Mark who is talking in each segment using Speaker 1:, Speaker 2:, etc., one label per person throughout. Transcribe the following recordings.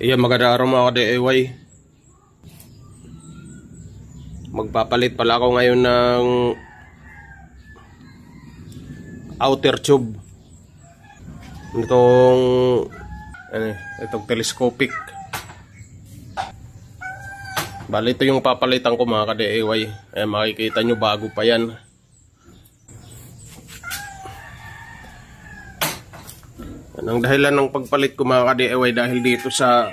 Speaker 1: Iya, magandang araw mga ka-DIY. Magpapalit pala ako ngayon ng outer tube. Itong telescopic. Bali, ito yung papalitan ko mga ka-DIY. Makikita nyo bago pa yan. Ang dahilan ng pagpalit ko mga ka-DIY dahil dito sa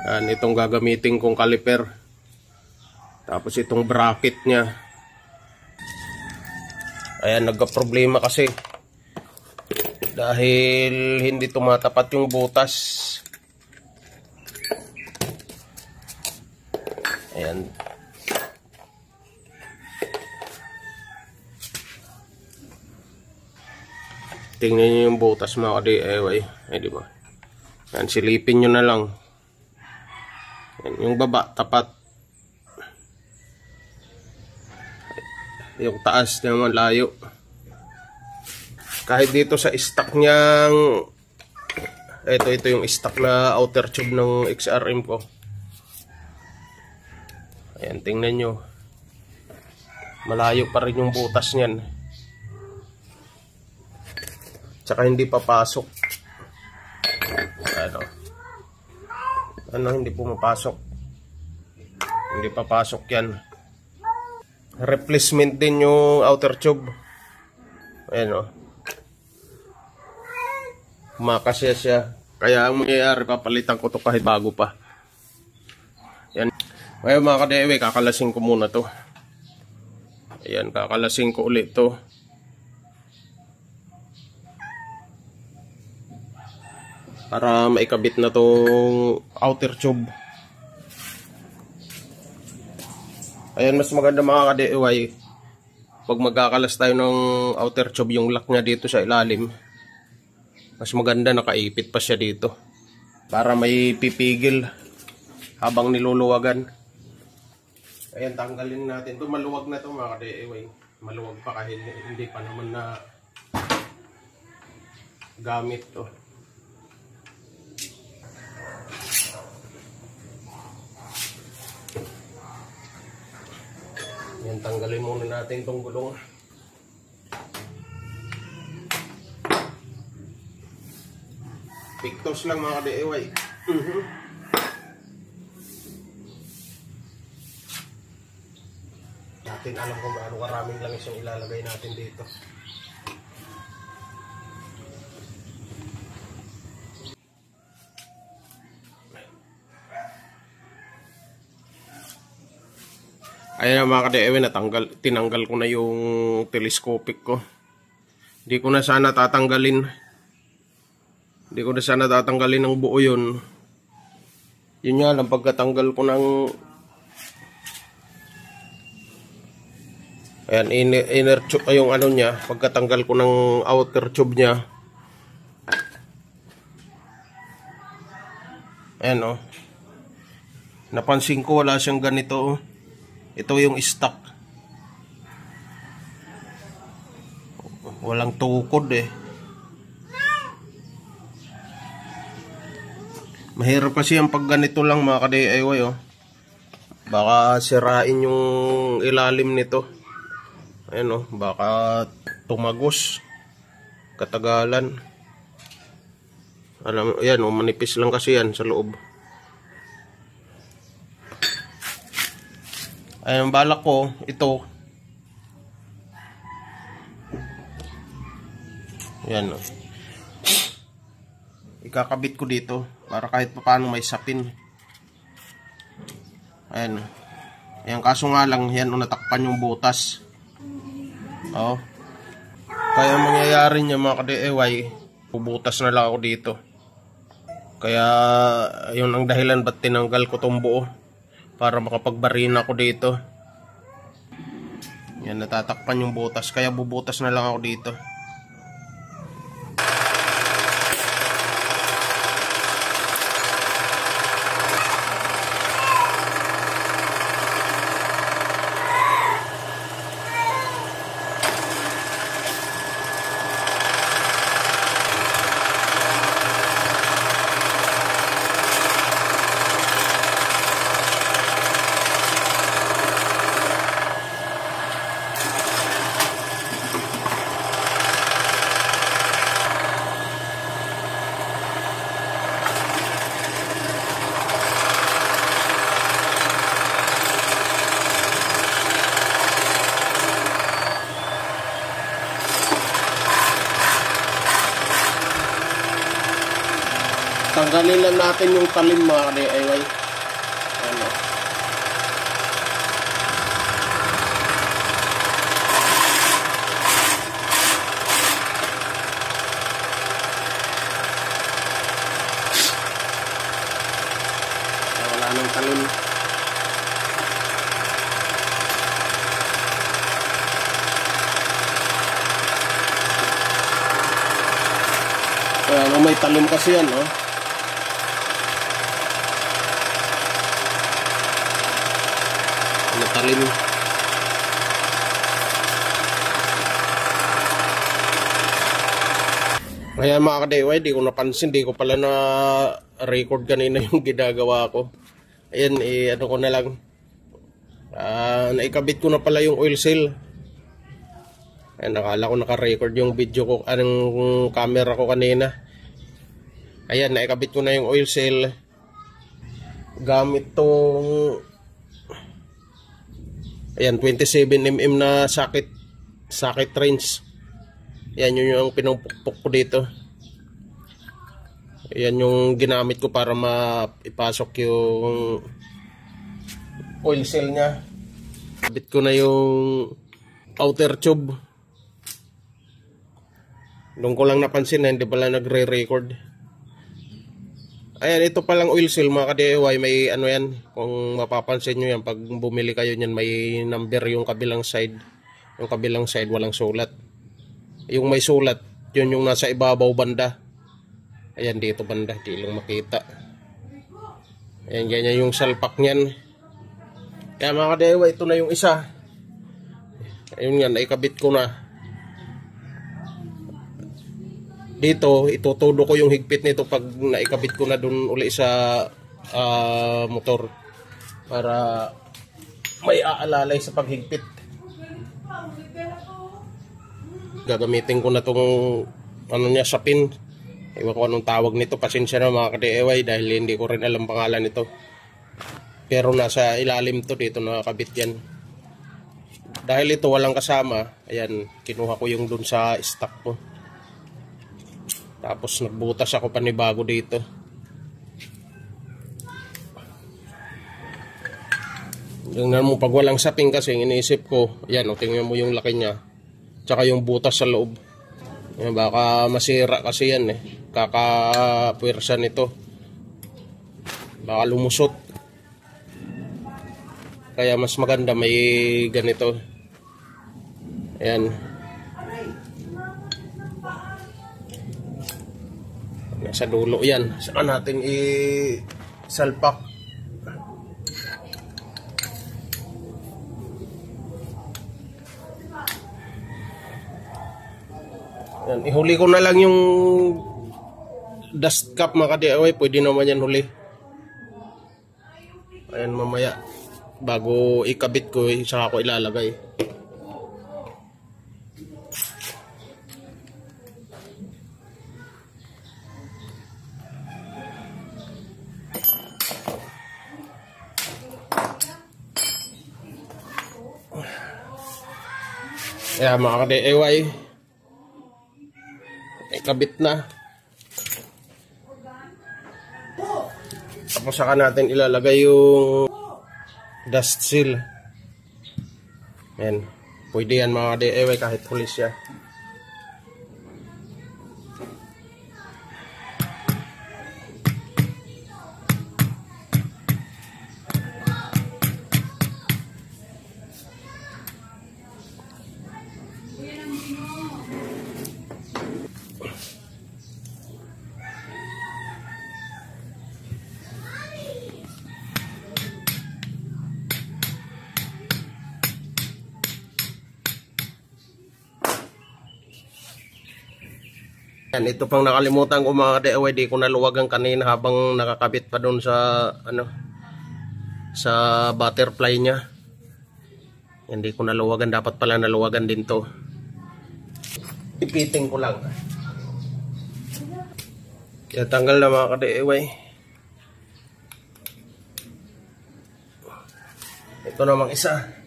Speaker 1: itong gagamitin kong caliper, tapos itong bracket nya, ayan, nagka-problema kasi dahil hindi tumatapat yung butas. Ayan, tingnan nyo yung butas mga ka-DIY. Di ba? Yan, silipin nyo na lang. Yan, yung baba, tapat. Yung taas naman, layo. Kahit dito sa stock nyang, ito yung stock na outer tube ng XRM ko. Ayan, tingnan nyo. Malayo pa rin yung butas nyan. Tsaka hindi papasok. Hindi pumapasok. Hindi papasok yan. Replacement din yung outer tube. Ayan, makasya siya. Kaya ang mangyayari, papalitan ko to kahit bago pa. Yan. Ngayon mga ka-DIY, kakalasin ko muna to. Ayan, kakalasin ko ulit to. Para maikabit na tong outer tube. Ayan, mas maganda mga ka-DIY, pag magkakalas tayo ng outer tube, yung lock niya dito sa ilalim, mas maganda nakaipit pa siya dito para may pipigil habang niluluwagan. Ayan, tanggalin natin to. Maluwag na to mga ka-DIY. Maluwag pa kahit hindi pa naman na gamit to. Yan, tanggalin muna natin itong gulong. Pictos lang mga ka-DIY. Natin alam kung gaano karaming langis yung ilalagay natin dito. Ayan mga ka-DIY, tinanggal ko na yung telescopic ko. Hindi ko na sana tatanggalin. Hindi ko na sana tatanggalin ng buo yun. Yun nga lang, pagkatanggal ko ng ayan, inner tube, yung ano niya, pagkatanggal ko ng outer tube niya. Ayan napansin ko wala siyang ganito. Ito yung stock. Walang tukod Mahirap kasi ang pag ganito lang mga ka-DIY Baka sirain yung ilalim nito. Ayan baka tumagos katagalan. Alam, ayan manipis lang kasi yan sa loob. Ayan, balak ko ito. Ayan ikakabit ko dito para kahit paano may sapin. Ayan ayan, kaso nga lang yan natakpan yung butas. Kaya mangyayari niya mga ka-DIY, pubutas na lang ako dito. Kaya yun ang dahilan ba't tinanggal ko tong buo, para makapagbarina ako dito. Yan, natatakpan yung butas, kaya bubutas na lang ako dito. Tanggalin lang natin yung talim mga ka-DIY. Ano. Wala nang talim. Kaya may talim kasi yan, no? Talim. Kaya mga ka-DIY, di ko napansin, di ko pala na record kanina yung ginagawa ko. Ayan, ano ko na lang. Naikabit ko na pala yung oil seal. Ayan, nakala ko naka-record yung video ko, anong camera ko kanina. Ayan, naikabit ko na yung oil seal. Gamit tong ayan, 27mm na socket wrench. Ayan, yun yung pinupukpok ko dito. Ayan yung ginamit ko para maipasok yung oil seal nya. Kabit ko na yung outer tube. Doon ko lang napansin na hindi pala nagre-record. Ayan, ito palang oil seal mga ka-DIY, may ano yan, kung mapapansin nyo yan, pag bumili kayo nyan, may number yung kabilang side. Yung kabilang side walang sulat. Yung may sulat, yun yung nasa ibabaw banda. Ayan, dito banda, di lang makita. Ayan, ganyan yung salpak nyan. Kaya mga ka-DIY, ito na yung isa. Ayun yan, naikabit ko na. Dito, itutudo ko yung higpit nito pag naikabit ko na dun uli sa motor para may aalalay sa paghigpit. Gagamitin ko na tong ano niya, sapin. Ewan ko anong tawag nito, pasensya na mga ka-DIY dahil hindi ko rin alam pangalan nito. Pero nasa ilalim to, dito nakakabit yan. Dahil ito walang kasama, ayan, kinuha ko yung dun sa stock ko. Tapos nagbutas ako panibago dito. Tingnan mo, pag walang sapin kasi, iniisip ko, yan o, tingnan mo yung laki niya. Tsaka yung butas sa loob. Yan, baka masira kasi yan eh. Kakapwersa nito. Baka lumusot. Kaya mas maganda may ganito. Ayan. Sa dulo yan. Saan natin i-salpak. Yan. Ihuli ko na lang yung dust cap mga ka-DIY. Pwede naman yan huli. Ayan, mamaya. Bago ikabit ko, saka ko ilalagay. Kaya mga ka-DIY, ikabit na. Tapos saka natin ilalagay yung dust seal. Ayan. Pwede yan mga ka-DIY kahit huli siya. Yan, ito pang nakalimutan ko mga ka-DIY, di ko naluwagan kanina habang nakakabit pa doon sa ano, sa butterfly niya. Hindi ko naluwagan, dapat pala naluwagan din to. Ipiting ko lang. Kaya tanggal na mga ka-DIY. Ito namang isa.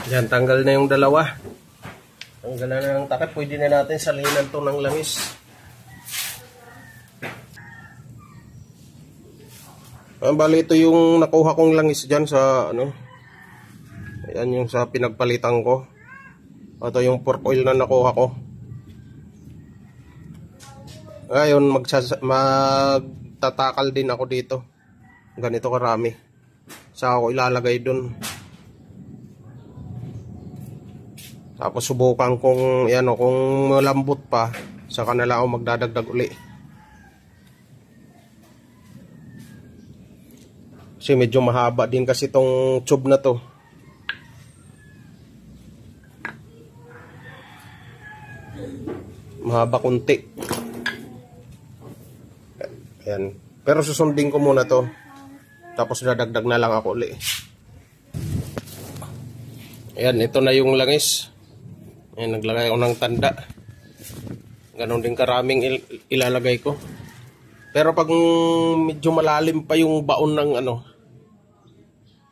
Speaker 1: Yan, tanggal na yung dalawa. Tanggalan na ng takip. Pwede na natin salinan to ng langis. Bali ito yung nakuha kong langis dyan sa ano. Ayan yung sa pinagpalitan ko. Ito yung pork oil na nakuha ko. Ngayon magtatakal din ako dito. Ganito karami. Saka ako ilalagay dun. Tapos subukan kung yan o, kung malambot pa, saka na lang ako magdadagdag uli. Kasi medyo mahaba din kasi itong tube na to. Mahaba kunti. Ayan. Pero susundin ko muna to. Tapos dadagdag na lang ako uli. Ayan, ito na yung langis. Ayan, naglagay ako ng tanda. Ganon din karaming ilalagay ko. Pero pag medyo malalim pa yung baon ng ano,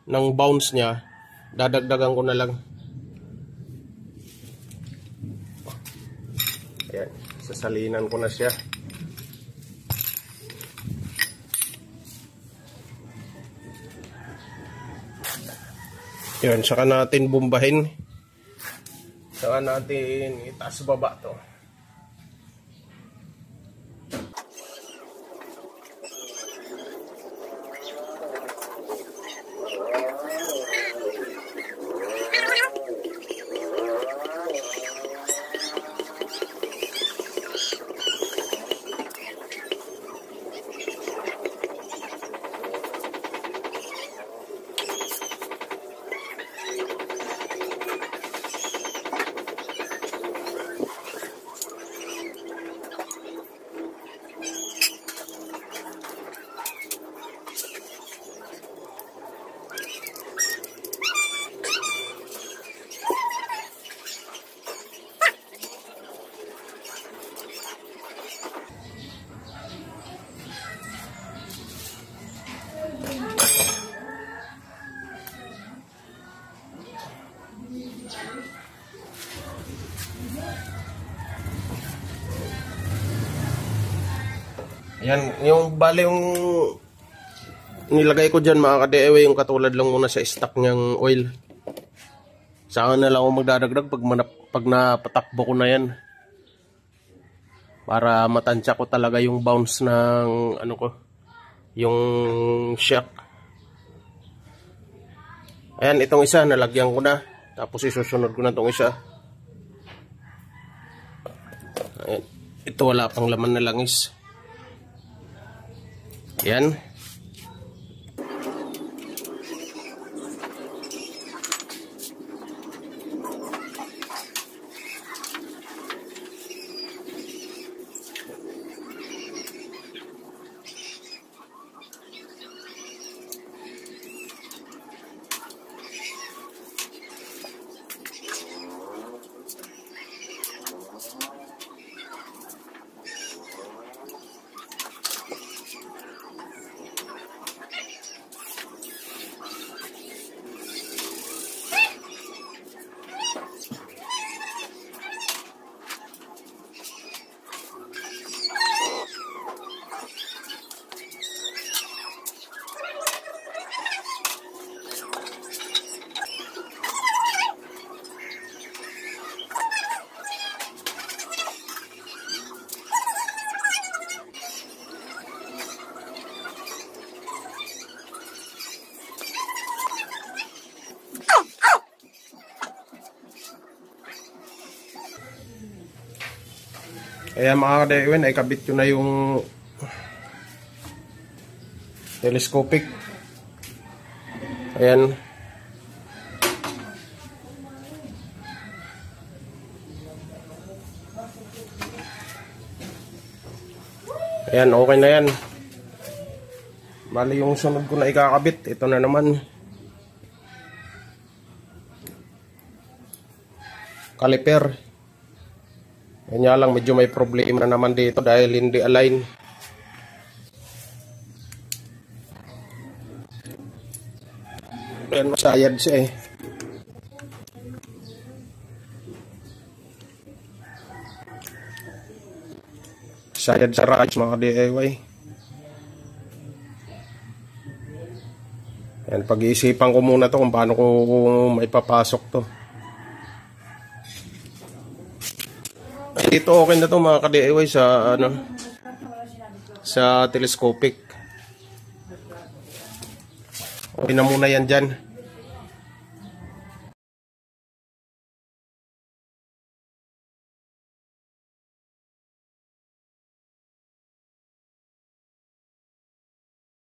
Speaker 1: ng bounce niya, dadagdagan ko na lang. Ayan, sasalinan ko na siya. Ayan, saka natin bumbahin. Saka natin itaas baba to. Yan, yung bali yung nilagay ko dyan mga ka-DIY, yung katulad lang muna sa stock niyang oil. Saka na lang ako magdadagdag pag napatakbo ko na yan. Para matansya ko talaga yung bounce ng ano ko, yung shock. Ayan, itong isa nalagyan ko na. Tapos isusunod ko na itong isa. Ayan, ito wala pang laman na langis. Yan. Kaya mga ka-DIY, ay kabit ko na yung telescopic. Ayan. Ayan, okay na yan. Bali yung sunod ko na ikakabit, ito na naman. Caliper. Kanya lang medyo may problema na naman dito dahil hindi align. Ayan, masayad siya eh. sayad sa rides mga ka-DIY. Yan, pag-iisipan ko muna to kung paano ko maipapasok to. Dito okay na to mga ka-DIY sa ano, sa telescopic. Okay na muna yan dyan.